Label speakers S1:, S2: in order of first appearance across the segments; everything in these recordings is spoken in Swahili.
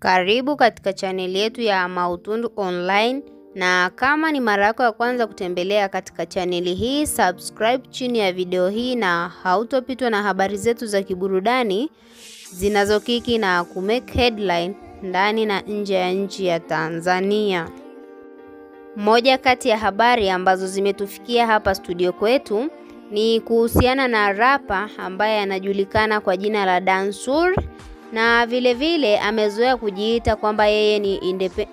S1: Karibu katika chaneli yetu ya Mautundu Online, na kama ni mara yako ya kwanza kutembelea katika chaneli hii, subscribe chini ya video hii na hautopitwa na habari zetu za kiburudani zinazokiki na kumake headline ndani na nje ya nchi ya Tanzania. Moja kati ya habari ambazo zimetufikia hapa studio kwetu ni kuhusiana na rapa ambaye anajulikana kwa jina la Dansur, na vile vile amezoea kujiita kwamba yeye ni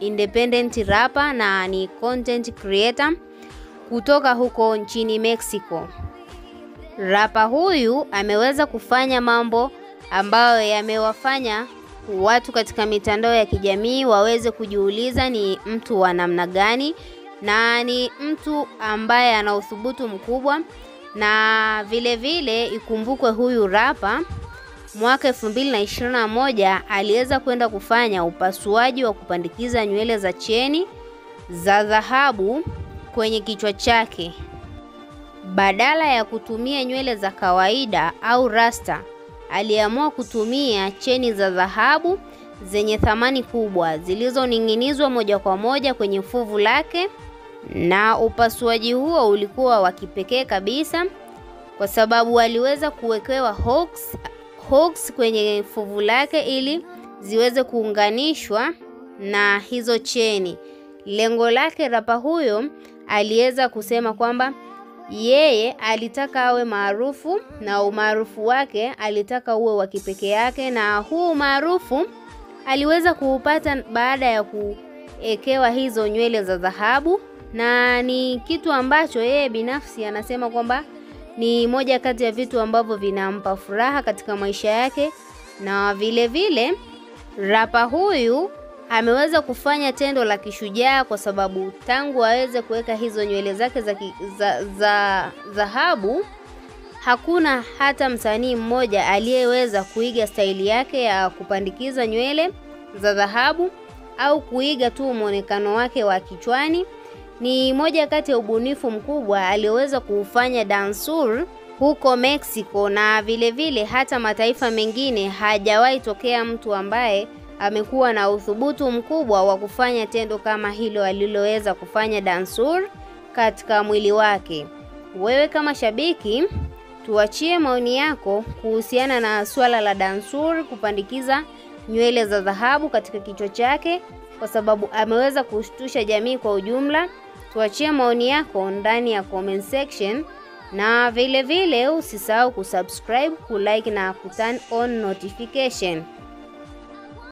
S1: independent rapper na ni content creator kutoka huko nchini Mexico. Rapa huyu ameweza kufanya mambo ambayo yamewafanya watu katika mitandao ya kijamii waweze kujiuliza ni mtu wa namna gani, na ni mtu ambaye ana uthubutu mkubwa. Na vile vile ikumbukwe huyu rapa mwaka 2021 aliweza kwenda kufanya upasuaji wa kupandikiza nywele za cheni za dhahabu kwenye kichwa chake. Badala ya kutumia nywele za kawaida au rasta, aliamua kutumia cheni za dhahabu zenye thamani kubwa zilizoning'inizwa moja kwa moja kwenye fuvu lake. Na upasuaji huo ulikuwa wa kipekee kabisa kwa sababu aliweza kuwekewa hooks kwenye fuvu lake ili ziweze kuunganishwa na hizo cheni. Lengo lake rapa huyo aliweza kusema kwamba yeye alitaka awe maarufu, na umaarufu wake alitaka uwe wa kipekee yake, na huu maarufu aliweza kuupata baada ya kuekewa hizo nywele za dhahabu. Na ni kitu ambacho yeye binafsi anasema kwamba ni moja kati ya vitu ambavyo vinampa furaha katika maisha yake. Na vile vile rapa huyu ameweza kufanya tendo la kishujaa kwa sababu tangu aweze kuweka hizo nywele zake za dhahabu, hakuna hata msanii mmoja aliyeweza kuiga staili yake ya kupandikiza nywele za dhahabu au kuiga tu muonekano wake wa kichwani. Ni moja kati ya ubunifu mkubwa alioweza kuufanya Dansur huko Mexico, na vile vile hata mataifa mengine hajawahi tokea mtu ambaye amekuwa na uthubutu mkubwa wa kufanya tendo kama hilo aliloweza kufanya Dansur katika mwili wake. Wewe kama shabiki, tuachie maoni yako kuhusiana na swala la Dansur kupandikiza nywele za dhahabu katika kichwa chake, kwa sababu ameweza kushtusha jamii kwa ujumla. Tuachie maoni yako ndani ya comment section, na vile vile usisahau kusubscribe, kulike na kuturn on notification.